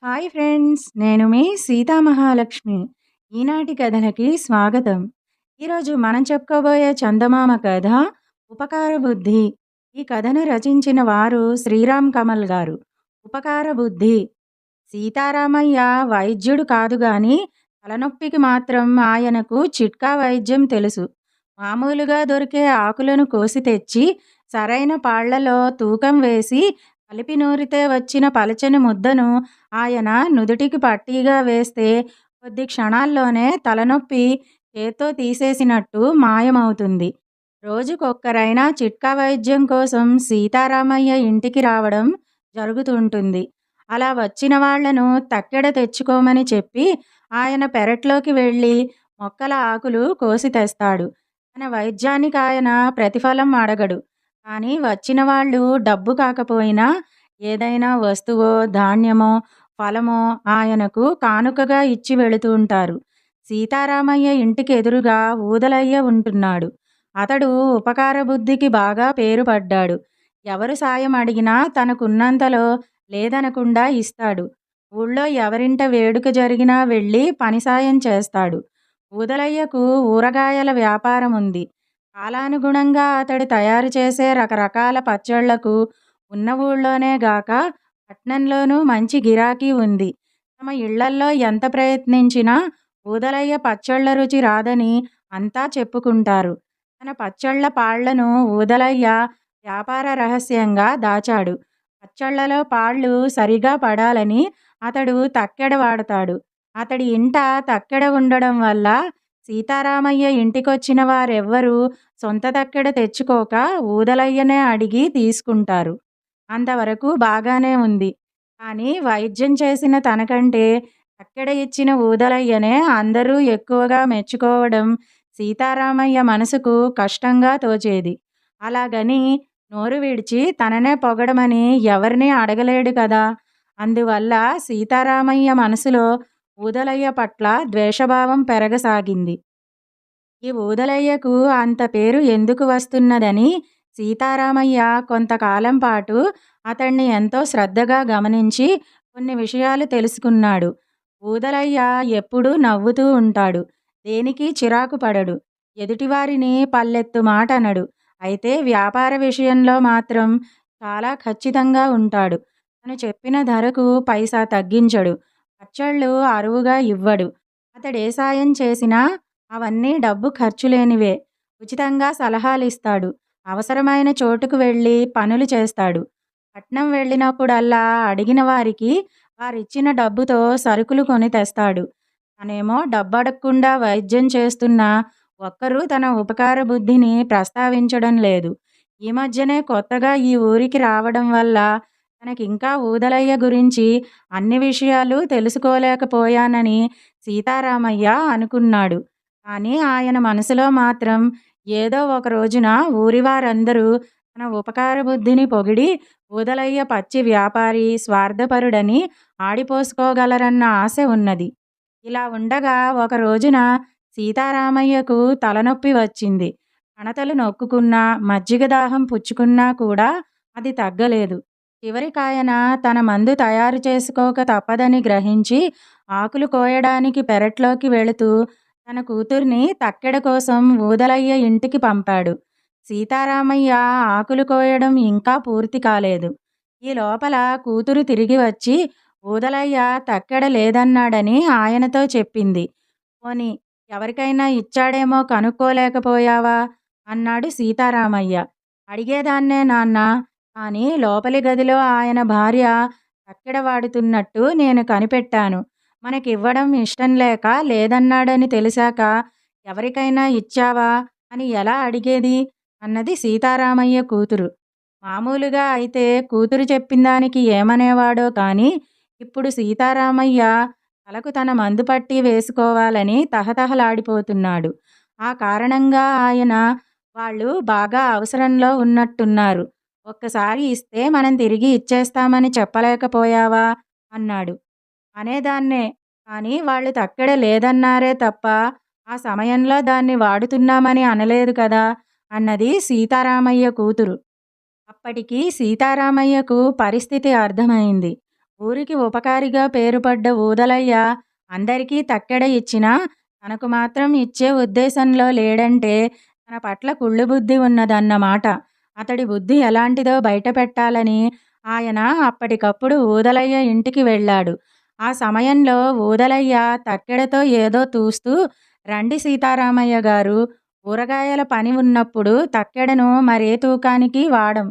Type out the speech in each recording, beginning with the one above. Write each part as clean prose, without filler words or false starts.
Hi friends! నేను మీ సీతామహాలక్ష్మి. ఈనాటి కథలకి స్వాగతం. ఈరోజు మనం చెప్పుకోబోయే చందమామ కథ 'ఉపకార బుద్ధి'. ఈ కథను రచించిన వారు శ్రీరామ్ కమల్ గారు. ఉపకార బుద్ధి. సీతారామయ్య వైద్యుడు కాదు గాని తలనొప్పికి మాత్రం ఆయనకు చిట్కా వైద్యం తెలుసు. మామూలుగా దొరికే ఆకులను కోసి తెచ్చి సరైన పాళ్లలో తూకం వేసి కలిపి నూరితే వచ్చిన పలచని ముద్దను ఆయన నుదుటికి పట్టీగా వేస్తే కొద్ది క్షణాల్లోనే తలనొప్పి చేత్తో తీసేసినట్టు మాయమవుతుంది. రోజుకొక్కరైనా చిట్కా వైద్యం కోసం సీతారామయ్య ఇంటికి రావడం జరుగుతుంటుంది. అలా వచ్చిన వాళ్లను తక్కెడ తెచ్చుకోమని చెప్పి ఆయన పెరట్లోకి వెళ్ళి మొక్కల ఆకులు కోసి తెస్తాడు. తన వైద్యానికి ఆయన ప్రతిఫలం అడగడు. కానీ వచ్చిన వాళ్ళు డబ్బు కాకపోయినా ఏదైనా వస్తువో, ధాన్యమో, ఫలమో ఆయనకు కానుకగా ఇచ్చి వెళుతుంటారు. సీతారామయ్య ఇంటికి ఎదురుగా ఊదలయ్య ఉంటున్నాడు. అతడు ఉపకార బుద్ధికి బాగా పేరు పడ్డాడు. ఎవరు సాయం అడిగినా తనకున్నంతలో లేదనకుండా ఇస్తాడు. ఊళ్ళో ఎవరింట వేడుక జరిగినా వెళ్ళి పని సాయం చేస్తాడు. ఊదలయ్యకు ఊరగాయల వ్యాపారం ఉంది. కాలానుగుణంగా అతడు తయారు చేసే రకరకాల పచ్చళ్లకు ఉన్న ఊళ్ళోనే గాక పట్నంలోనూ మంచి గిరాకీ ఉంది. తమ ఇళ్లల్లో ఎంత ప్రయత్నించినా ఊదలయ్య పచ్చళ్ల రుచి రాదని అంతా చెప్పుకుంటారు. తన పచ్చళ్ల పాళ్లను ఊదలయ్య వ్యాపార రహస్యంగా దాచాడు. పచ్చళ్లలో పాళ్ళు సరిగా పడాలని అతడు తక్కెడ వాడతాడు. అతడి ఇంట తక్కెడ ఉండడం వల్ల సీతారామయ్య ఇంటికొచ్చిన వారెవ్వరూ సొంత తక్కెడ తెచ్చుకోక ఊదలయ్యనే అడిగి తీసుకుంటారు. అంతవరకు బాగానే ఉంది. కానీ వైద్యం చేసిన తనకంటే తక్కెడ ఇచ్చిన ఊదలయ్యనే అందరూ ఎక్కువగా మెచ్చుకోవడం సీతారామయ్య మనసుకు కష్టంగా తోచేది. అలాగని నోరు విడిచి తననే పొగడమని ఎవరినీ అడగలేడు కదా! అందువల్ల సీతారామయ్య మనసులో ఊదలయ్య పట్ల ద్వేషభావం పెరగసాగింది. ఈ ఊదలయ్యకు అంత పేరు ఎందుకు వస్తున్నదని సీతారామయ్య కొంతకాలం పాటు అతణ్ణి ఎంతో శ్రద్ధగా గమనించి కొన్ని విషయాలు తెలుసుకున్నాడు. ఊదలయ్య ఎప్పుడూ నవ్వుతూ ఉంటాడు. దేనికి చిరాకు పడడు. ఎదుటివారిని పల్లెత్తు మాట అనడు. అయితే వ్యాపార విషయంలో మాత్రం చాలా ఖచ్చితంగా ఉంటాడు. తను చెప్పిన ధరకు పైసా తగ్గించడు. పచ్చళ్ళు అరువుగా ఇవ్వడు. అతడే సాయం చేసినా అవన్నీ డబ్బు ఖర్చులేనివే. ఉచితంగా సలహాలిస్తాడు. అవసరమైన చోటుకు వెళ్ళి పనులు చేస్తాడు. పట్నం వెళ్ళినప్పుడల్లా అడిగిన వారికి వారిచ్చిన డబ్బుతో సరుకులు కొని తెస్తాడు. తనేమో డబ్బడగకుండా వైద్యం చేస్తున్నా ఒక్కరూ తన ఉపకార బుద్ధిని ప్రస్తావించడం లేదు. ఈ మధ్యనే కొత్తగా ఈ ఊరికి రావడం వల్ల తనకింకా ఊదలయ్య గురించి అన్ని విషయాలు తెలుసుకోలేకపోయానని సీతారామయ్య అనుకున్నాడు. కానీ ఆయన మనసులో మాత్రం ఏదో ఒక రోజున ఊరివారందరూ తన ఉపకార బుద్ధిని పొగిడి ఊదలయ్య పచ్చి వ్యాపారి, స్వార్థపరుడని ఆడిపోసుకోగలరన్న ఆశ ఉన్నది. ఇలా ఉండగా ఒక రోజున సీతారామయ్యకు తలనొప్పి వచ్చింది. కణతలు నొక్కుకున్నా, మజ్జిగ దాహం పుచ్చుకున్నా కూడా అది తగ్గలేదు. చివరికాయన తన మందు తయారు చేసుకోక తప్పదని గ్రహించి ఆకులు కోయడానికి పెరట్లోకి వెళుతూ తన కూతుర్ని తక్కెడ కోసం ఊదలయ్య ఇంటికి పంపాడు. సీతారామయ్య ఆకులు కోయడం ఇంకా పూర్తి కాలేదు. ఈ లోపల కూతురు తిరిగి వచ్చి ఊదలయ్య తక్కెడ లేదన్నాడని ఆయనతో చెప్పింది. పోనీ ఎవరికైనా ఇచ్చాడేమో కనుక్కోలేకపోయావా? అన్నాడు సీతారామయ్య. అడిగేదాన్నే నాన్నా, కానీ లోపలి గదిలో ఆయన భార్య తక్కెడ వాడుతున్నట్టు నేను కనిపెట్టాను. మనకివ్వడం ఇష్టం లేక లేదన్నాడని తెలిసాక ఎవరికైనా ఇచ్చావా అని ఎలా అడిగేది? అన్నది సీతారామయ్య కూతురు. మామూలుగా అయితే కూతురు చెప్పిన దానికి ఏమనేవాడో కానీ ఇప్పుడు సీతారామయ్య తలకు తన మందు పట్టి వేసుకోవాలని తహతహలాడిపోతున్నాడు. ఆ కారణంగా ఆయన వాళ్ళు బాగా అవసరంలో ఉన్నట్టున్నారు. ఒక్కసారి ఇస్తే మనం తిరిగి ఇచ్చేస్తామని చెప్పలేకపోయావా? అన్నాడు. అనేదాన్నే, కానీ వాళ్ళు తక్కెడ లేదన్నారే తప్ప ఆ సమయంలో దాన్ని వాడుతున్నామని అనలేదు కదా! అన్నది సీతారామయ్య కూతురు. అప్పటికి సీతారామయ్యకు పరిస్థితి అర్థమైంది. ఊరికి ఉపకారిగా పేరుపడ్డ ఊదలయ్య అందరికీ తక్కెడ ఇచ్చినా తనకు మాత్రం ఇచ్చే ఉద్దేశంలో లేడంటే తన పట్ల కుళ్ళు బుద్ధి ఉన్నదన్నమాట. అతడి బుద్ధి ఎలాంటిదో బయటపెట్టాలని ఆయన అప్పటికప్పుడు ఊదలయ్య ఇంటికి వెళ్ళాడు. ఆ సమయంలో ఊదలయ్య తక్కెడతో ఏదో తూస్తూ, "రండి సీతారామయ్య గారు, కూరగాయల పని ఉన్నప్పుడు తక్కెడను మరే తూకానికి వాడం.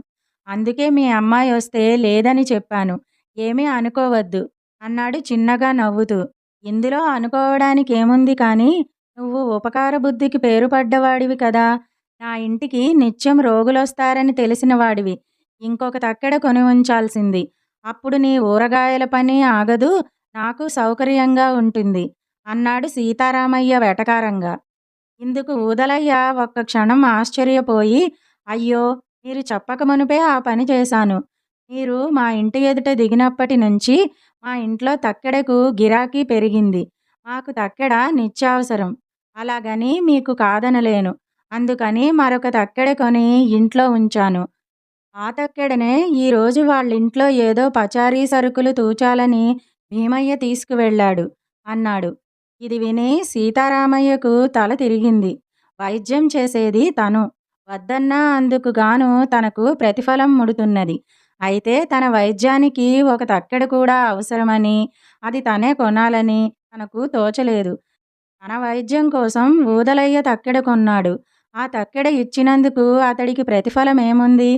అందుకే మీ అమ్మాయొస్తే లేదని చెప్పాను. ఏమీ అనుకోవద్దు" అన్నాడు చిన్నగా నవ్వుతూ. "ఇందులో అనుకోవడానికేముంది కానీ, నువ్వు ఉపకార బుద్ధికి పేరుపడ్డవాడివి కదా! నా ఇంటికి నిత్యం రోగులొస్తారని తెలిసిన వాడివి. ఇంకొక తక్కెడ కొని ఉంచాల్సింది. అప్పుడు నీ ఊరగాయల పని ఆగదు, నాకు సౌకర్యంగా ఉంటుంది" అన్నాడు సీతారామయ్య వెటకారంగా. ఇందుకు ఊదలయ్య ఒక్క క్షణం ఆశ్చర్యపోయి, "అయ్యో! మీరు చెప్పక మునుపే ఆ పని చేశాను. మీరు మా ఇంటి ఎదుట దిగినప్పటి నుంచి మా ఇంట్లో తక్కెడకు గిరాకీ పెరిగింది. మాకు తక్కెడ నిత్యావసరం. అలాగని మీకు కాదనలేను. అందుకని మరొక తక్కెడ కొని ఇంట్లో ఉంచాను. ఆ తక్కెడనే ఈరోజు వాళ్ళింట్లో ఏదో పచారీ సరుకులు తూచాలని భీమయ్య తీసుకువెళ్ళాడు" అన్నాడు. ఇది విని సీతారామయ్యకు తల తిరిగింది. వైద్యం చేసేది తను. వద్దన్నా అందుకు గాను తనకు ప్రతిఫలం ముడుతున్నది. అయితే తన వైద్యానికి ఒక తక్కెడ కూడా అవసరమని, అది తనే కొనాలని తనకు తోచలేదు. తన వైద్యం కోసం ఊదలయ్య తక్కెడ కొన్నాడు. ఆ తక్కెడ ఇచ్చినందుకు అతడికి ప్రతిఫలమేముంది?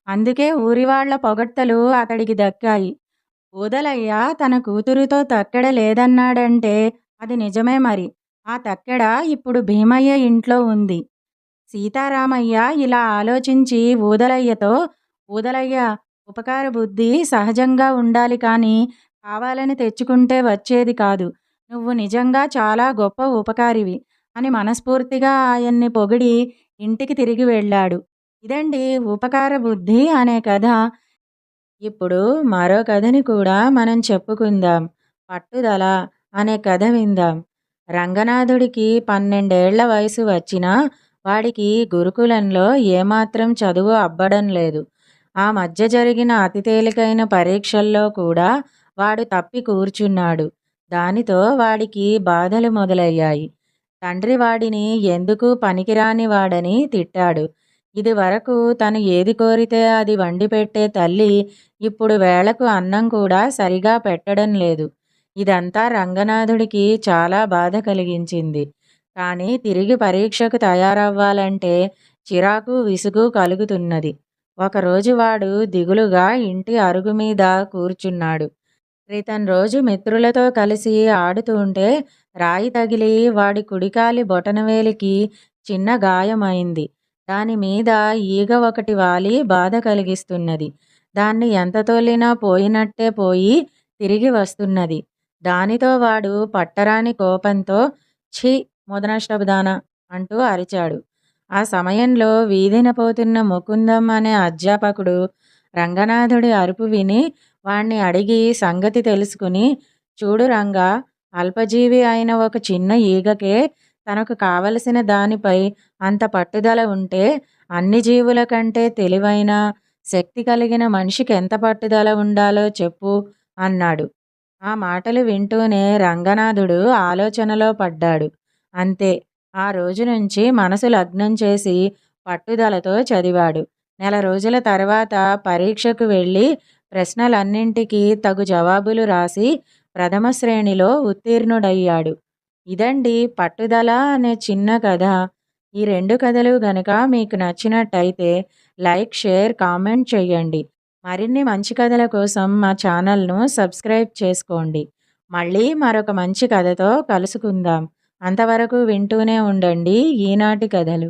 అందుకే ఊరివాళ్ల పొగడ్తలు అతడికి దక్కాయి. ఊదలయ్య తన కూతురుతో తక్కెడ లేదన్నాడంటే అది నిజమే మరి. ఆ తక్కెడ ఇప్పుడు భీమయ్య ఇంట్లో ఉంది. సీతారామయ్య ఇలా ఆలోచించి ఊదలయ్యతో, "ఊదలయ్య, ఉపకార బుద్ధి సహజంగా ఉండాలి కానీ కావాలని తెచ్చుకుంటే వచ్చేది కాదు. నువ్వు నిజంగా చాలా గొప్ప ఉపకారివి" అని మనస్ఫూర్తిగా ఆయన్ని పొగిడి ఇంటికి తిరిగి వెళ్ళాడు. ఇదండి ఉపకార బుద్ధి అనే కథ. ఇప్పుడు మరో కథని కూడా మనం చెప్పుకుందాం. పట్టుదల అనే కథ విందాం. రంగనాథుడికి 12 ఏళ్ల వయసు వచ్చినా వాడికి గురుకులంలో ఏమాత్రం చదువు అబ్బడం లేదు. ఆ మధ్య జరిగిన అతి తేలికైన పరీక్షల్లో కూడా వాడు తప్పి కూర్చున్నాడు. దానితో వాడికి బాధలు మొదలయ్యాయి. తండ్రి వాడిని ఎందుకు పనికిరాని వాడని తిట్టాడు. ఇదివరకు తను ఏది కోరితే అది వండిపెట్టే తల్లి ఇప్పుడు వేళకు అన్నం కూడా సరిగా పెట్టడం లేదు. ఇదంతా రంగనాథుడికి చాలా బాధ కలిగించింది. కానీ తిరిగి పరీక్షకు తయారవ్వాలంటే చిరాకు, విసుగు కలుగుతున్నది. ఒకరోజు వాడు దిగులుగా ఇంటి అరుగు మీద కూర్చున్నాడు. క్రితం రోజు మిత్రులతో కలిసి ఆడుతుంటే రాయి తగిలి వాడి కుడికాలి బొటనవేలికి చిన్న గాయమైంది. దాని మీద ఈగ ఒకటి వాలి బాధ కలిగిస్తున్నది. దాన్ని ఎంత తొల్లినా పోయినట్టే పోయి తిరిగి వస్తున్నది. దానితో వాడు పట్టరాని కోపంతో "ఛీ, ముదనష్టపుదానా" అంటూ అరిచాడు. ఆ సమయంలో వీధిన పోతున్న ముకుందం అనే అధ్యాపకుడు రంగనాథుడి అరుపు విని వాణ్ణి అడిగి సంగతి తెలుసుకుని, "చూడు రంగా, అల్పజీవి అయిన ఒక చిన్న ఈగకే తనకు కావలసిన దానిపై అంత పట్టుదల ఉంటే అన్ని జీవుల కంటే తెలివైన, శక్తి కలిగిన మనిషికి ఎంత పట్టుదల ఉండాలో చెప్పు" అన్నాడు. ఆ మాటలు వింటూనే రంగనాథుడు ఆలోచనలో పడ్డాడు. అంతే, ఆ రోజు నుంచి మనసు లగ్నం చేసి పట్టుదలతో చదివాడు. నెల రోజుల తర్వాత పరీక్షకు వెళ్ళి ప్రశ్నలన్నింటికీ తగు జవాబులు రాసి ప్రథమ శ్రేణిలో ఉత్తీర్ణుడయ్యాడు. ఇదండి పట్టుదల అనే చిన్న కథ. ఈ 2 కథలు గనక మీకు నచ్చినట్టయితే లైక్, షేర్, కామెంట్ చేయండి. మరిన్ని మంచి కథల కోసం మా ఛానల్ను సబ్స్క్రైబ్ చేసుకోండి. మళ్ళీ మరొక మంచి కథతో కలుసుకుందాం. అంతవరకు వింటూనే ఉండండి ఈనాటి కథలు.